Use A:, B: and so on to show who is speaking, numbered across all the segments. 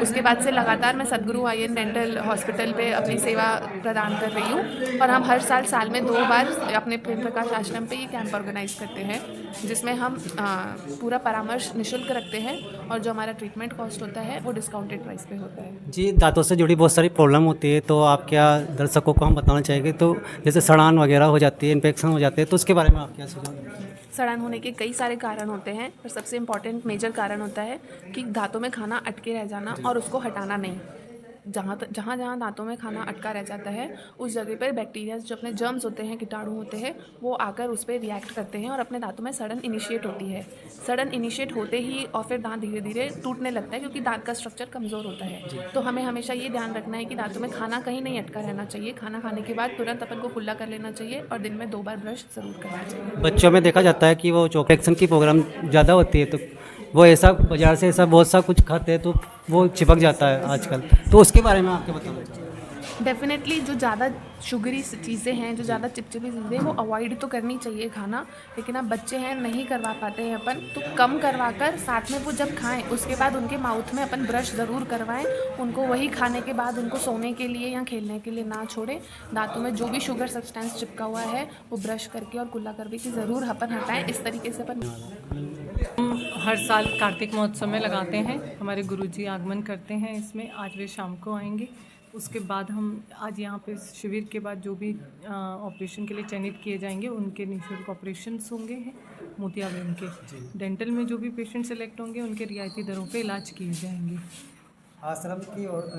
A: उसके बाद से लगातार मैं सद्गुरु आईएन डेंटल हॉस्पिटल पे अपनी सेवा प्रदान कर रही हूँ और हम हर साल में 2 बार अपने प्रेम प्रकाश आश्रम पे ये कैंप ऑर्गेनाइज करते हैं, जिसमें हम पूरा परामर्श निःशुल्क रखते हैं और जो हमारा ट्रीटमेंट कॉस्ट होता है वो डिस्काउंटेड प्राइस पे होता है।
B: जी, दांतों से जुड़ी बहुत सारी प्रॉब्लम होती है, तो आप क्या दर्शकों को हम बताना चाहेंगे? तो जैसे सड़ान वगैरह हो जाती है, इन्फेक्शन हो जाते हैं, तो उसके बारे में आप क्या सुझाव देंगे?
A: सड़ान होने के कई सारे कारण होते हैं, पर सबसे इम्पॉर्टेंट मेजर कारण होता है कि दांतों में खाना अटके रह जाना और उसको हटाना नहीं। जहाँ जहाँ दांतों में खाना अटका रह जाता है उस जगह पर बैक्टीरिया जो अपने जर्म्स होते हैं, कीटाणु होते हैं, वो आकर उस पर रिएक्ट करते हैं और अपने दांतों में सड़न इनिशिएट होती है। सड़न इनिशिएट होते ही और फिर दांत धीरे धीरे टूटने लगता है, क्योंकि दांत का स्ट्रक्चर कमज़ोर होता है। तो हमें हमेशा ये ध्यान रखना है कि दांतों में खाना कहीं नहीं अटका रहना चाहिए। खाना खाने के बाद तुरंत अपन को कुल्ला कर लेना चाहिए और दिन में 2 बार ब्रश ज़रूर करना चाहिए।
B: बच्चों में देखा जाता है कि वो जो इन्फेक्शन की प्रॉब्लम ज़्यादा होती है, तो वो ऐसा बाज़ार से ऐसा बहुत सा कुछ खाते हैं तो वो चिपक जाता है आजकल, तो उसके बारे में आपके बताना चाहिए।
A: डेफिनेटली जो ज़्यादा शुगरी चीज़ें हैं, जो ज़्यादा चिपचिपी चीज़ें, वो अवॉइड तो करनी चाहिए खाना, लेकिन अब बच्चे हैं नहीं करवा पाते हैं अपन, तो कम करवा कर साथ में वो जब खाएं उसके बाद उनके माउथ में अपन ब्रश ज़रूर करवाएं। उनको वही खाने के बाद उनको सोने के लिए या खेलने के लिए ना छोड़ें। दांतों में जो भी शुगर सब्सटेंस चिपका हुआ है वो ब्रश करके और कुल्ला करके ज़रूर अपन हटाएं। इस तरीके से अपन
C: हम हर साल कार्तिक महोत्सव में लगाते हैं। हमारे गुरुजी आगमन करते हैं इसमें। आज वे शाम को आएंगे। उसके बाद हम आज यहाँ पे शिविर के बाद जो भी ऑपरेशन के लिए चयनित किए जाएंगे उनके निःशुल्क ऑपरेशंस होंगे मोतियाबिंद के। डेंटल में जो भी पेशेंट सेलेक्ट होंगे उनके रियायती दरों पे इलाज किए जाएंगे।
B: आश्रम की और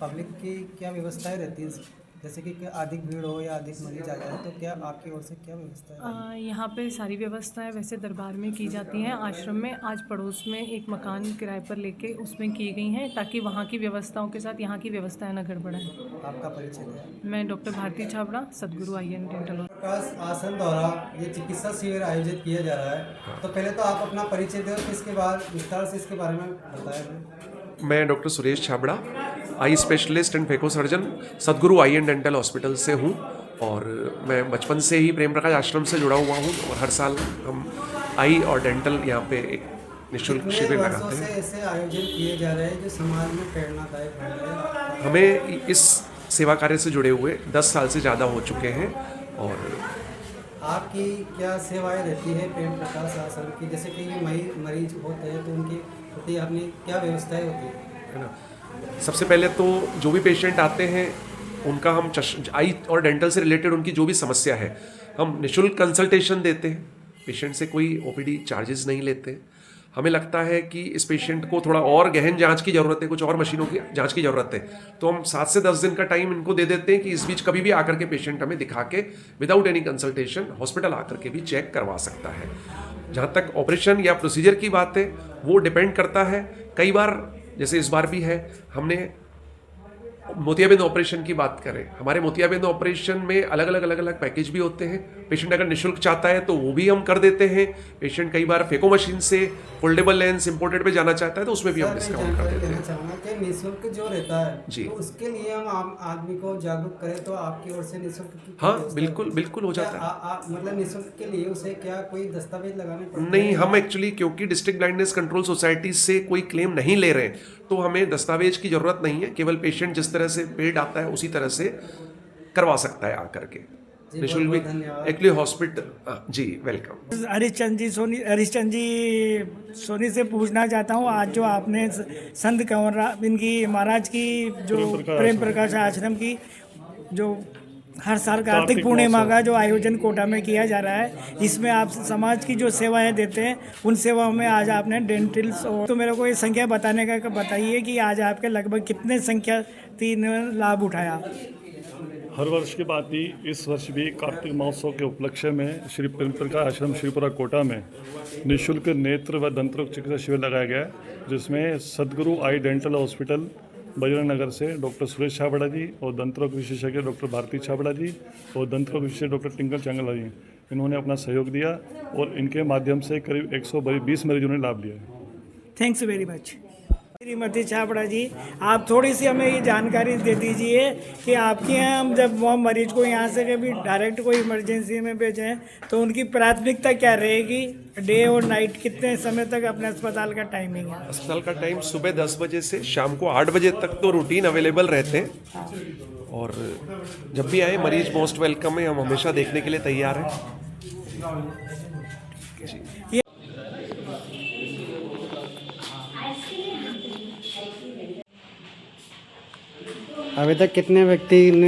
B: पब्लिक की क्या व्यवस्थाएं रहती है? जैसे कि अधिक भीड़ हो या अधिक मरीज आ जाए, तो क्या आपकी ओर से क्या व्यवस्था है?
C: यहाँ पे सारी व्यवस्थाएं वैसे दरबार में की जाती हैं। आश्रम में आज पड़ोस में एक मकान किराए पर लेके उसमें की गई हैं, ताकि वहाँ की व्यवस्थाओं के साथ यहाँ की व्यवस्थाएं न गड़बड़ाएं।
B: आपका परिचय है?
C: मैं doctor Bharti Chhabra, Sadguru IN dental.
B: Prakash Ashram द्वारा ये चिकित्सा शिविर आयोजित किया जा रहा है, तो पहले तो आप अपना परिचय दें, इसके बाद विस्तार से इसके बारे में बताएं।
D: मैं doctor Suresh Chhabra, eye specialist and phaco surgeon, Sadguru IN dental hospital से हूँ और मैं बचपन से ही प्रेम प्रकाश आश्रम से जुड़ा हुआ हूँ और हर साल हम आई और डेंटल यहाँ पे एक निःशुल्क शिविर लगाते हैं।
B: ऐसे आयोजन किए जा रहे हैं जो समाज में प्रेरणादायक है।
D: हमें इस सेवा कार्य से जुड़े हुए 10 साल से ज़्यादा हो चुके हैं। और
B: आपकी क्या सेवाएं रहती है प्रेम प्रकाश आश्रम की? जैसे कि मरीज होते हैं तो उनके प्रति आपने क्या व्यवस्थाएं होती
D: है ना, सबसे पहले तो जो भी पेशेंट आते हैं उनका हम आई और डेंटल से रिलेटेड उनकी जो भी समस्या है हम निःशुल्क कंसल्टेशन देते हैं। पेशेंट से कोई ओपीडी चार्जेस नहीं लेते। हमें लगता है कि इस पेशेंट को थोड़ा और गहन जांच की ज़रूरत है, कुछ और मशीनों की जांच की ज़रूरत है, तो हम 7 से 10 दिन का टाइम इनको दे देते हैं कि इस बीच कभी भी आकर के पेशेंट हमें दिखा के विदाउट एनी कंसल्टेशन हॉस्पिटल आकर के भी चेक करवा सकता है। जहाँ तक ऑपरेशन या प्रोसीजर की बात है वो डिपेंड करता है। कई बार जैसे इस बार भी है, हमने मोतियाबिंद ऑपरेशन की बात करें, हमारे मोतियाबिंद ऑपरेशन में अलग अलग पैकेज भी होते हैं। पेशेंट अगर निःशुल्क चाहता है तो वो भी हम कर देते हैं। पेशेंट कई बार फेको मशीन से फोल्डेबल लेंस इंपोर्टेड पे जाना चाहता है तो उसमें भी हम डिस्काउंट कर देते हैं।
B: निःशुल्क जो रहता है
D: जी,
B: तो उसके लिए हम आम आदमी को जागरूक करें तो आपकी ओर से निःशुल्क
D: हाँ बिल्कुल हो जाता है।
B: मतलब निःशुल्क के लिए उसे क्या कोई दस्तावेज लगाने पड़ते हैं?
D: नहीं, हम एक्चुअली क्योंकि डिस्ट्रिक्ट ब्लाइंडनेस कंट्रोल सोसाइटी से कोई क्लेम नहीं ले रहे हैं तो हमें दस्तावेज की जरूरत नहीं है। केवल पेशेंट जिस तरह से पेड आता है उसी तरह से करवा सकता है आकर के निःशुल्क भी। एक्चुअली हॉस्पिटल जी वेलकम।
E: हरीशचंद जी सोनी से पूछना चाहता हूँ, आज जो आपने संत कंवर इनकी महाराज की जो प्रेम प्रकाश आश्रम की जो हर साल कार्तिक पूर्णिमा का जो आयोजन कोटा में किया जा रहा है, इसमें आप समाज की जो सेवाएं देते हैं उन सेवाओं में आज आपने डेंटल्स और तो मेरे को ये संख्या बताने का बताइए कि आज आपके लगभग कितने संख्या 3 लाभ उठाया?
F: हर वर्ष की बात ही इस वर्ष भी कार्तिक महोत्सव के उपलक्ष्य में श्री प्रेम प्रकाश आश्रम श्रीपुरा कोटा में निःशुल्क नेत्र व दंतरोग चिकित्सा शिविर लगाया गया है, जिसमें सद्गुरु आई डेंटल हॉस्पिटल बजरंग नगर से डॉक्टर सुरेश छाबड़ा जी और दंतरोग विशेषज्ञ डॉक्टर भारती छाबड़ा जी और दंतरोग विशेषज्ञ डॉक्टर टिंकल चंगला जी, इन्होंने अपना सहयोग दिया और इनके माध्यम से करीब 120 मरीजों ने लाभ लिया है।
E: Thanks very much. Shrimati Chhabra ji, आप थोड़ी सी हमें ये जानकारी दे दीजिए कि आपके यहाँ हम जब वो मरीज को यहाँ से कभी डायरेक्ट कोई इमरजेंसी में भेजें तो उनकी प्राथमिकता क्या रहेगी? डे और नाइट कितने समय तक अपने अस्पताल का टाइमिंग है?
D: अस्पताल का टाइम सुबह 10 बजे से शाम को 8 बजे तक तो रूटीन अवेलेबल रहते हैं, और जब भी आए मरीज मोस्ट वेलकम है, हम हमेशा देखने के लिए तैयार हैं।
B: अभी तक कितने व्यक्ति ने